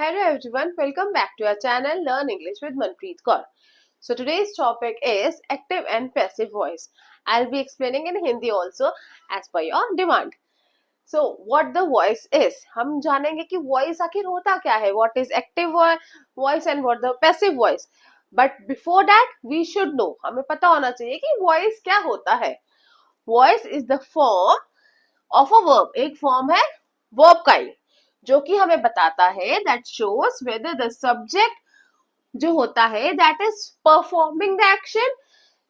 Hello everyone, welcome back to our channel Learn English with Manpreet Kaur. So today's topic is active and passive voice. I'll be explaining in Hindi also as per your demand. So what the voice is, हम जानेंगे कि voice आखिर होता क्या है, what is active voice and what the passive voice. But before that we should know, हमें पता होना चाहिए कि voice क्या होता है. Voice is the form of a verb. एक form है verb का ही, जो कि हमें बताता है that shows whether the subject जो होता है that is performing the action,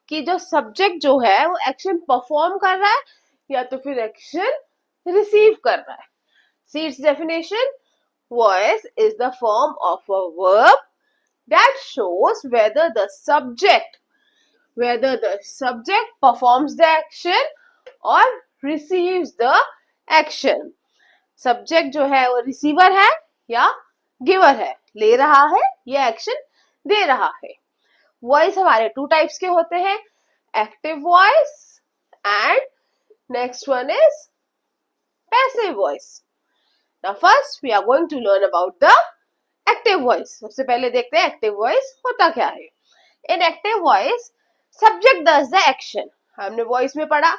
कि जो सब्जेक्ट जो है वो एक्शन परफॉर्म कर रहा है या तो फिर एक्शन रिसीव कर रहा है. See it's definition, voice is the form of a verb that shows whether the subject performs the action और रिसीव्स द एक्शन. सब्जेक्ट जो है वो रिसीवर है या गिवर है, ले रहा है या एक्शन दे रहा है. वॉइस हमारे टू टाइप्स के होते हैं, active voice and next one is passive voice. Now first we are going to learn about the active voice. सबसे पहले देखते हैं एक्टिव वॉइस होता क्या है. In active voice subject does the action. हमने वॉइस में पढ़ा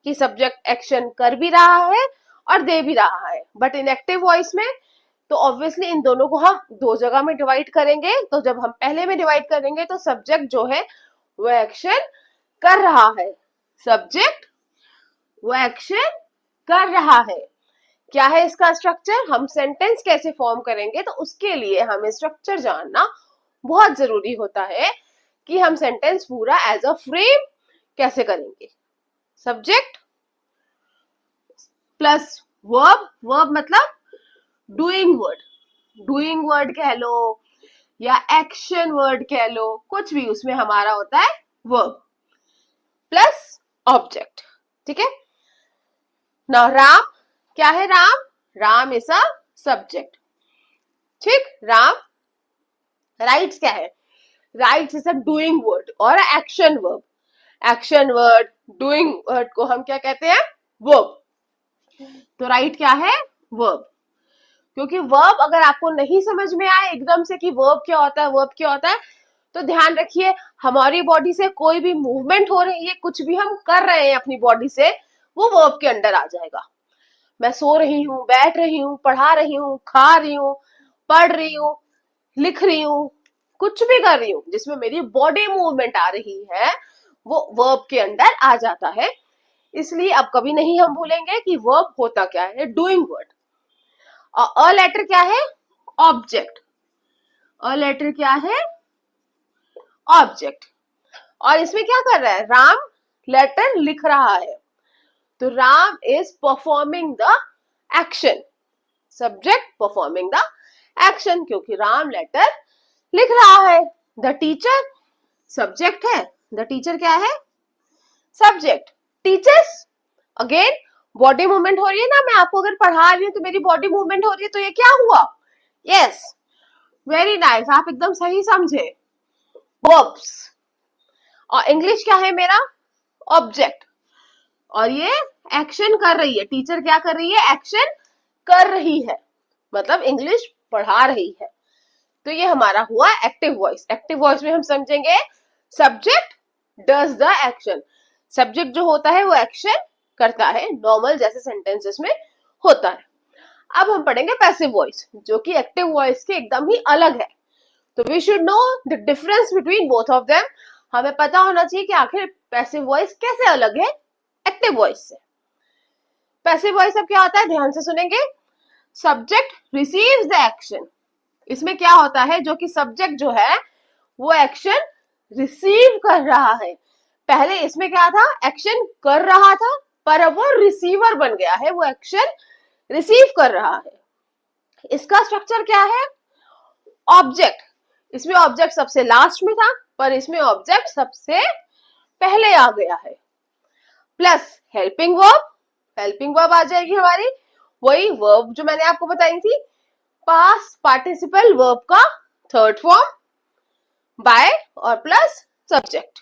कि सब्जेक्ट एक्शन कर भी रहा है और दे भी रहा है. बट इन एक्टिव वॉइस में तो ऑब्वियसली इन दोनों को हम दो जगह में डिवाइड करेंगे. तो जब हम पहले में डिवाइड करेंगे तो सब्जेक्ट जो है वो एक्शन कर रहा है. सब्जेक्ट वो एक्शन कर रहा है. क्या है इसका स्ट्रक्चर, हम सेंटेंस कैसे फॉर्म करेंगे, तो उसके लिए हमें स्ट्रक्चर जानना बहुत जरूरी होता है कि हम सेंटेंस पूरा एज अ फ्रेम कैसे करेंगे. सब्जेक्ट प्लस वर्ब, वर्ब मतलब डूइंग वर्ड कह लो या एक्शन वर्ड कह लो, कुछ भी उसमें हमारा होता है वर्ब प्लस ऑब्जेक्ट. ठीक है. नाउ राम, क्या है Ram, Ram is a subject. ठीक. राम राइट्स क्या है, writes is a doing word और action verb. Action word doing word को हम क्या कहते हैं, वर्ब. तो राइट क्या है, वर्ब. क्योंकि वर्ब अगर आपको नहीं समझ में आए एकदम से कि वर्ब क्या होता है, तो ध्यान रखिए हमारी बॉडी से कोई भी मूवमेंट हो रही है, कुछ भी हम कर रहे हैं अपनी बॉडी से, वो वर्ब के अंडर आ जाएगा. मैं सो रही हूँ, बैठ रही हूँ, पढ़ा रही हूँ, खा रही हूँ, पढ़ रही हूँ, लिख रही हूँ, कुछ भी कर रही हूँ जिसमें मेरी बॉडी मूवमेंट आ रही है, वो वर्ब के अंडर आ जाता है. इसलिए अब कभी नहीं हम भूलेंगे कि वर्ब होता क्या है, डूइंग वर्ड. अ लेटर क्या है, ऑब्जेक्ट. अ लेटर क्या है, ऑब्जेक्ट. और इसमें क्या कर रहा है, राम लेटर लिख रहा है, तो Ram is performing the action. Subject performing the action, क्योंकि राम लेटर लिख रहा है. द टीचर सब्जेक्ट है, द टीचर क्या है, subject. Teachers again body movement हो रही है ना, मैं आपको अगर पढ़ा रही हूँ तो मेरी बॉडी मूवमेंट हो रही है, तो ये क्या हुआ, यस, वेरी नाइस, आप एकदम सही समझे. वर्ब्स. और इंग्लिश क्या है मेरा, ऑब्जेक्ट. और ये एक्शन कर रही है, टीचर क्या कर रही है, एक्शन कर रही है, मतलब इंग्लिश पढ़ा रही है. तो ये हमारा हुआ एक्टिव वॉइस. एक्टिव वॉइस में हम समझेंगे subject does the action. Subject जो होता है वो एक्शन करता है, नॉर्मल जैसे सेंटेंसेस में होता है. अब हम पढ़ेंगे पैसिव वॉइस, जो कि एक्टिव वॉइस के एकदम ही अलग है. तो we should know the difference between both of them. हमें पता होना चाहिए कि आखिर पैसिव वॉइस कैसे अलग है एक्टिव वॉइस से. पैसिव वॉइस अब क्या होता है, ध्यान से सुनेंगे. Subject receives the action. इसमें क्या होता है, जो कि सब्जेक्ट जो है वो एक्शन रिसीव कर रहा है. पहले इसमें क्या था, एक्शन कर रहा था, पर अब वो रिसीवर बन गया है, वो एक्शन रिसीव कर रहा है. इसका स्ट्रक्चर क्या है, ऑब्जेक्ट. इसमें ऑब्जेक्ट सबसे लास्ट में था, पर इसमें ऑब्जेक्ट सबसे पहले आ गया है. Plus helping verb. Helping verb आ जाएगी हमारी, वही वर्ब जो मैंने आपको बताई थी, पास्ट पार्टिसिपल वर्ब का थर्ड फॉर्म, बाय और प्लस सब्जेक्ट.